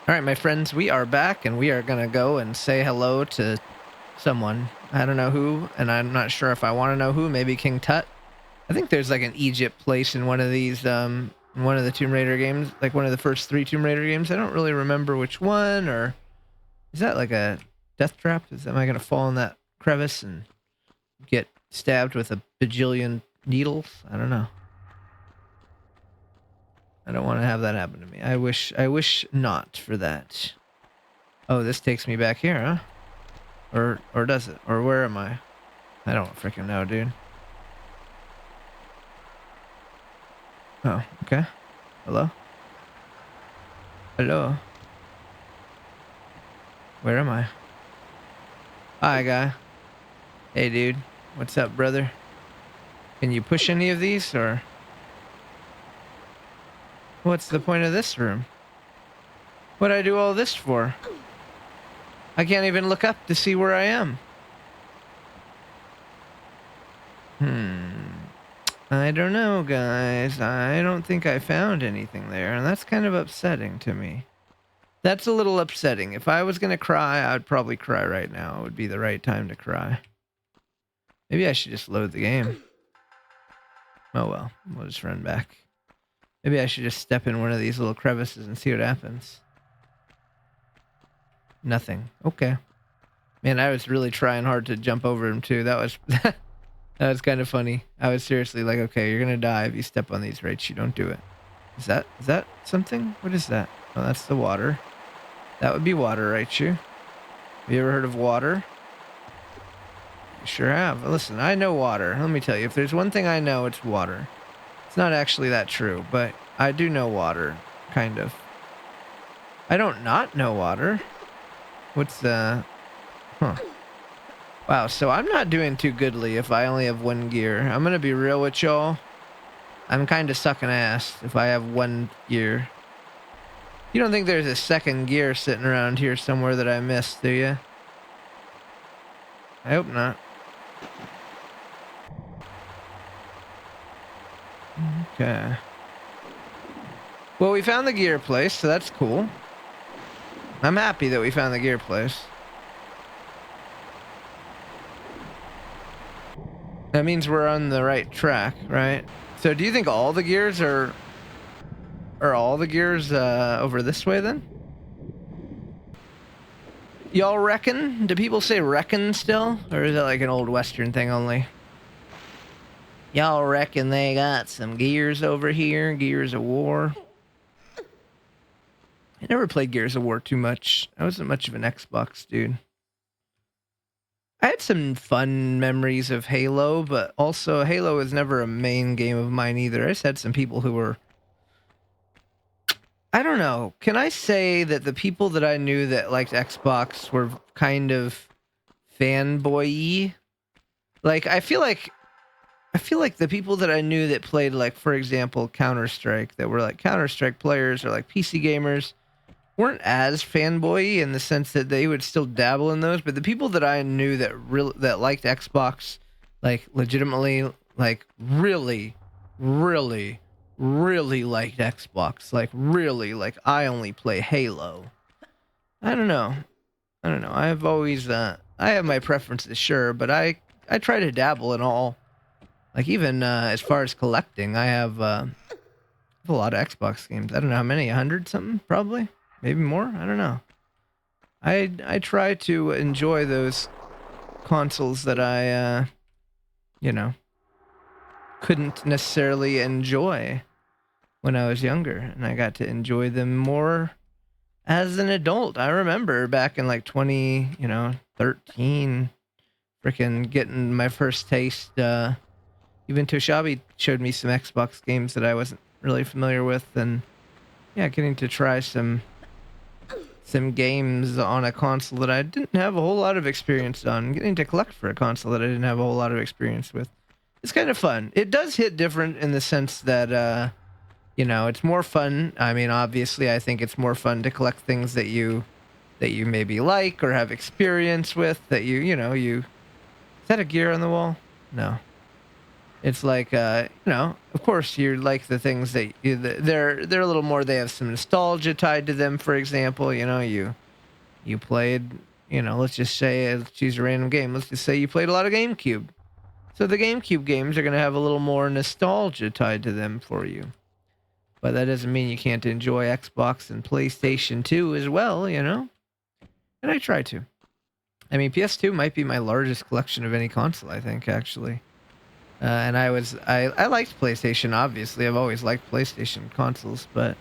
All right, my friends, we are back, and we are going to go and say hello to someone. I don't know who, and I'm not sure if I want to know who. Maybe King Tut. I think there's like an Egypt place in one of these, in one of the Tomb Raider games, like one of the first 3 Tomb Raider games. I don't really remember which one, or is that like a death trap? Am I going to fall in that crevice and get stabbed with a bajillion needles? I don't know. I don't want to have that happen to me. I wish not for that. Oh, this takes me back here, huh? Or does it? Or where am I? I don't freaking know, dude. Oh, okay. Hello? Hello? Where am I? Hi, guy. Hey, dude. What's up, brother? Can you push any of these, or... What's the point of this room? What'd I do all this for? I can't even look up to see where I am. I don't know, guys. I don't think I found anything there, and that's kind of upsetting to me. That's a little upsetting. If I was going to cry, I'd probably cry right now. It would be the right time to cry. Maybe I should just load the game. Oh well, we'll just run back. Maybe I should just step in one of these little crevices and see what happens. Nothing. Okay. Man, I was really trying hard to jump over him too. That was that was kind of funny. I was seriously like, okay, you're gonna die if you step on these, right? You don't do it. Is that something? What is that? Oh, that's the water. That would be water, right? You? Have you ever heard of water? You sure have. Listen, I know water. Let me tell you, if there's one thing I know, it's water. It's not actually that true, but I do know water, kind of. I don't not know water. What's the... Huh. Wow, so I'm not doing too goodly if I only have 1 gear. I'm gonna be real with y'all. I'm kind of sucking ass if I have 1 gear. You don't think there's a 2nd gear sitting around here somewhere that I missed, do you? I hope not. Okay. Well, we found the gear place, so that's cool. I'm happy that we found the gear place. That means we're on the right track, right? So do you think all the gears are all the gears over this way then? Y'all reckon? Do people say reckon still? Or is that like an old Western thing only? Y'all reckon they got some gears over here? Gears of War? I never played Gears of War too much. I wasn't much of an Xbox dude. I had some fun memories of Halo, but also Halo was never a main game of mine either. I just had some people who were... I don't know. Can I say that the people that I knew that liked Xbox were kind of fanboy-y? Like, I feel like the people that I knew that played, like, for example, Counter-Strike, that were like Counter-Strike players or like PC gamers, weren't as fanboy in the sense that they would still dabble in those, but the people that I knew that liked Xbox, like legitimately, like really liked Xbox, like really, like I only play Halo. I don't know. I've always I have my preferences, sure, but I try to dabble in all. Like even as far as collecting, I have a lot of Xbox games. I don't know how many, 100 something probably. Maybe more? I don't know. I try to enjoy those consoles that I, couldn't necessarily enjoy when I was younger. And I got to enjoy them more as an adult. I remember back in like 2013, freaking getting my first taste. Even Toshabi showed me some Xbox games that I wasn't really familiar with. And yeah, getting to try some games on a console that I didn't have a whole lot of experience on, getting to collect for a console that I didn't have a whole lot of experience with. It's kind of fun. It does hit different in the sense that, it's more fun. I mean, obviously, I think it's more fun to collect things that you maybe like or have experience with, that you. Is that a gear on the wall? No. It's like, of course you like the things that they're a little more. They have some nostalgia tied to them. For example, you played, let's just say, let's choose a random game. Let's just say you played a lot of GameCube. So the GameCube games are going to have a little more nostalgia tied to them for you. But that doesn't mean you can't enjoy Xbox and PlayStation 2 as well, And I try to. I mean, PS2 might be my largest collection of any console, I think, actually. And I liked PlayStation, obviously. I've always liked PlayStation consoles, but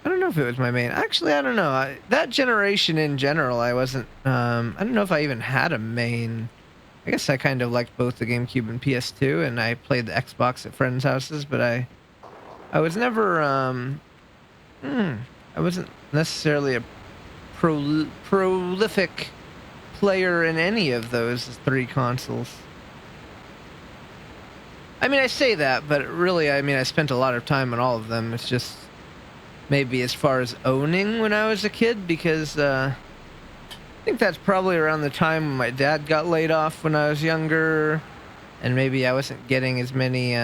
I don't know if it was my main. Actually, I don't know. That generation in general, I wasn't. I don't know if I even had a main. I guess I kind of liked both the GameCube and PS2, and I played the Xbox at friends' houses, but I was never. I wasn't necessarily a prolific player in any of those three consoles. I mean, I say that, but really, I mean, I spent a lot of time on all of them. It's just maybe as far as owning when I was a kid, because I think that's probably around the time when my dad got laid off when I was younger, and maybe I wasn't getting as many,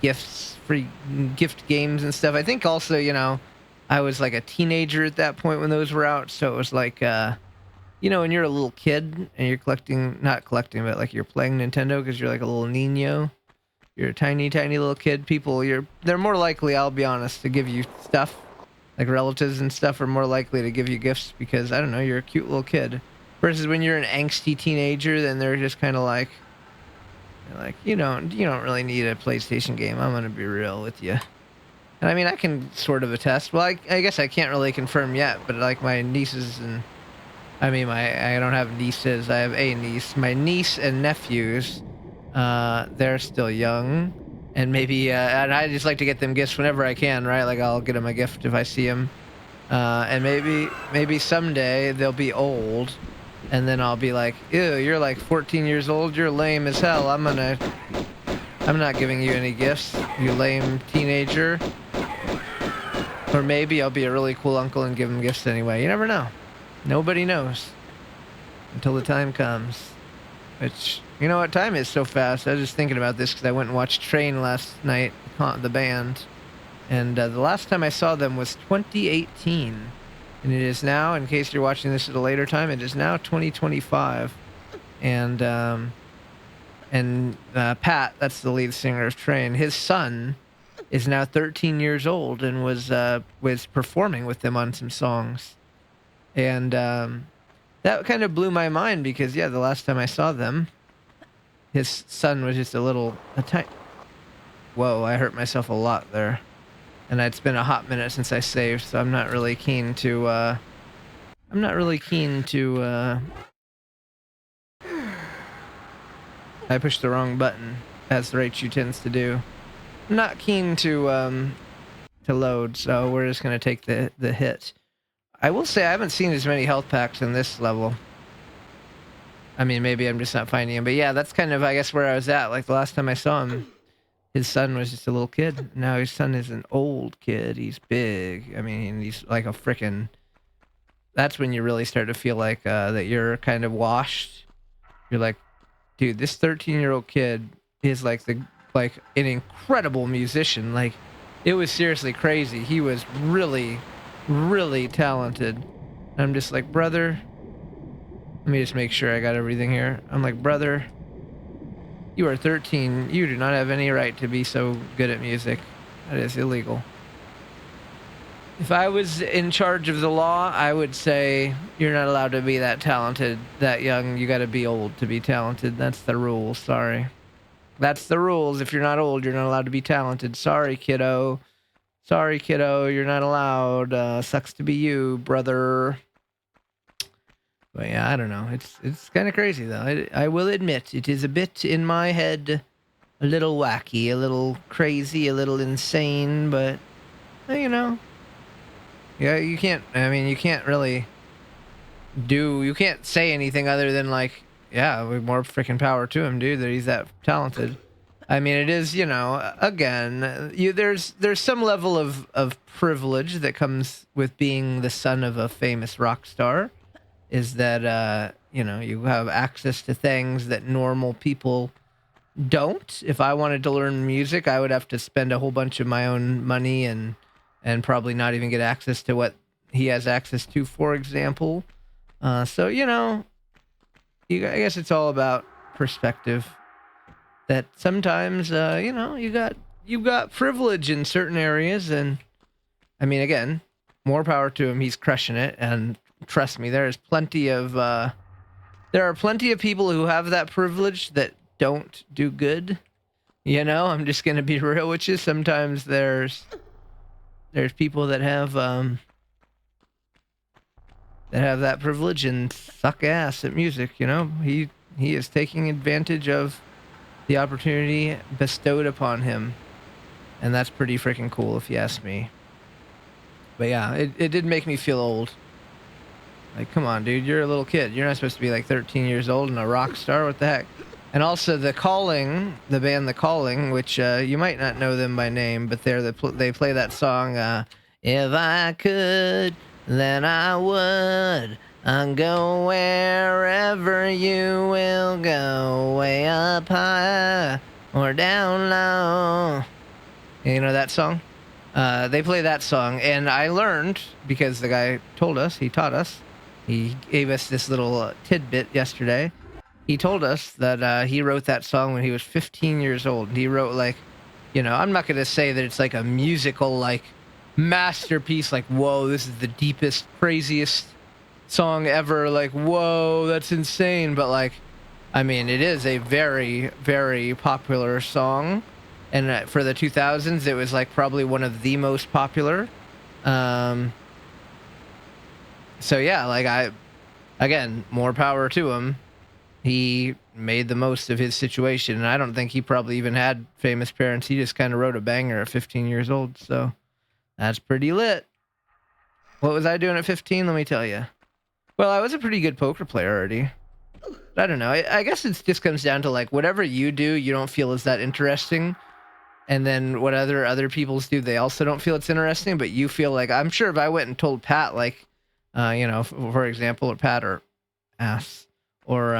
gifts, free gift games and stuff. I think also, I was like a teenager at that point when those were out, so it was like, when you're a little kid and you're not collecting, but like you're playing Nintendo because you're like a little Nino. You're a tiny, tiny little kid. They're more likely, I'll be honest, to give you stuff. Like relatives and stuff are more likely to give you gifts because, I don't know, you're a cute little kid. Versus when you're an angsty teenager, then they're just kind of like, you don't really need a PlayStation game. I'm going to be real with you. And I mean, I can sort of attest. Well, I guess I can't really confirm yet, but like my nieces and... I mean, I don't have nieces. I have a niece. My niece and nephews, they're still young, and maybe, and I just like to get them gifts whenever I can, right? Like I'll get them a gift if I see them, and maybe someday they'll be old, and then I'll be like, ew, you're like 14 years old. You're lame as hell. I'm not giving you any gifts, you lame teenager. Or maybe I'll be a really cool uncle and give them gifts anyway. You never know. Nobody knows until the time comes. Which, you know what, time is so fast. I was just thinking about this because I went and watched Train last night, the band. And the last time I saw them was 2018. And it is now, in case you're watching this at a later time, it is now 2025. And Pat, that's the lead singer of Train, his son is now 13 years old and was performing with them on some songs. And that kind of blew my mind because, yeah, the last time I saw them, his son was just a tiny... Whoa, I hurt myself a lot there. And it's been a hot minute since I saved, so I'm not really keen to... I pushed the wrong button, as RaiTube tends to do. I'm not keen to load, so we're just going to take the hit. I will say I haven't seen as many health packs in this level. I mean, maybe I'm just not finding him. But yeah, that's kind of, I guess, where I was at. Like, the last time I saw him, his son was just a little kid. Now his son is an old kid. He's big. I mean, he's like a frickin'... That's when you really start to feel like that you're kind of washed. You're like, dude, this 13-year-old kid is like an incredible musician. Like, it was seriously crazy. He was really... really talented. I'm just like, brother, let me just make sure I got everything here. I'm like, brother, you are 13. You do not have any right to be so good at music. That is illegal. If I was in charge of the law, I would say you're not allowed to be that talented, that young. You got to be old to be talented. That's the rules. Sorry. That's the rules. If you're not old, you're not allowed to be talented. Sorry, kiddo. Sorry, kiddo, you're not allowed. Sucks to be you, brother. But yeah, I don't know. It's kind of crazy, though. I will admit, it is a bit in my head, a little wacky, a little crazy, a little insane, but, yeah, you can't really you can't say anything other than, like, yeah, more freaking power to him, dude, that he's that talented. I mean, it is, again, there's some level of privilege that comes with being the son of a famous rock star, is that, you have access to things that normal people don't. If I wanted to learn music, I would have to spend a whole bunch of my own money and probably not even get access to what he has access to, for example. So I guess it's all about perspective. That sometimes you got privilege in certain areas, and I mean, again, more power to him. He's crushing it, and trust me, there are plenty of people who have that privilege that don't do good. I'm just gonna be real with you. Sometimes there's people that have that privilege and suck ass at music. He is taking advantage of the opportunity bestowed upon him, and that's pretty freaking cool if you ask me. But yeah, it did make me feel old. Like, come on, dude, you're a little kid. You're not supposed to be like 13 years old and a rock star. What the heck? And also the band The Calling, which you might not know them by name, but they play that song, If I Could, Then I Would. I'll go wherever you will go, way up high or down low. You know that song? They play that song, and I learned, because the guy he taught us, he gave us this little tidbit yesterday. He told us that he wrote that song when he was 15 years old. He wrote, like, I'm not going to say that it's like a musical, like, masterpiece, like, whoa, this is the deepest, craziest song ever, like, whoa, that's insane. But, like, I mean, it is a very, very popular song. And for the 2000s, it was, like, probably one of the most popular. So, yeah, like, again, more power to him. He made the most of his situation, and I don't think he probably even had famous parents. He just kind of wrote a banger at 15 years old, so that's pretty lit. What was I doing at 15? Let me tell you. Well, I was a pretty good poker player already. I don't know. I guess it just comes down to, like, whatever you do, you don't feel is that interesting. And then what other people's do, they also don't feel it's interesting, but you feel like, I'm sure if I went and told Pat, like, for example, or Pat or Ass, or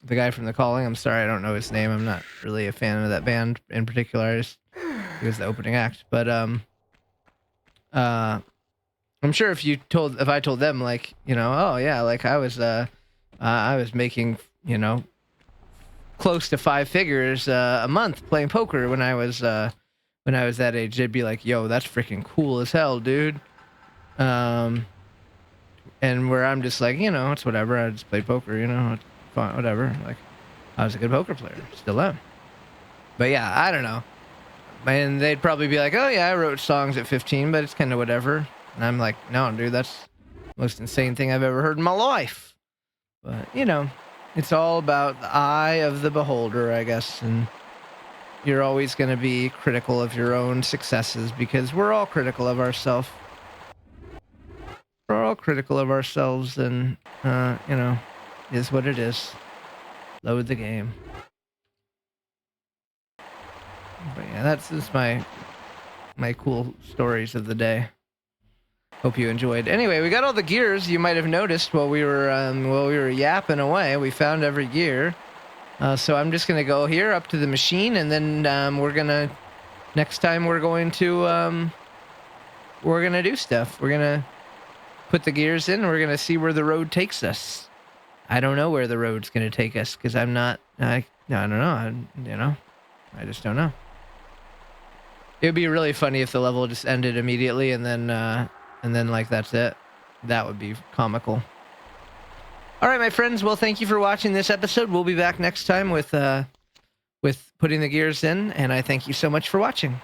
the guy from The Calling, I'm sorry, I don't know his name. I'm not really a fan of that band in particular. He was the opening act. But I'm sure if I told them, like, oh yeah, like I was making, close to 5 figures a month playing poker when I was that age, they'd be like, yo, that's freaking cool as hell, dude. And where I'm just like, it's whatever. I just played poker, it's fun, whatever. Like, I was a good poker player, still am. But yeah, I don't know. And they'd probably be like, oh yeah, I wrote songs at 15, but it's kind of whatever. And I'm like, no, dude, that's the most insane thing I've ever heard in my life. But, it's all about the eye of the beholder, I guess. And you're always going to be critical of your own successes, because we're all critical of ourselves. We're all critical of ourselves, and, is what it is. Load the game. But yeah, that's just my cool stories of the day. Hope you enjoyed. Anyway, we got all the gears you might have noticed while we were yapping away. We found every gear. So I'm just gonna go here up to the machine, and then next time we're going to do stuff. We're gonna put the gears in, and we're gonna see where the road takes us. I don't know where the road's gonna take us, because I don't know. I just don't know. It would be really funny if the level just ended immediately, and then like that's it. That would be comical. All right, my friends. Well, thank you for watching this episode. We'll be back next time with putting the gears in, and I thank you so much for watching.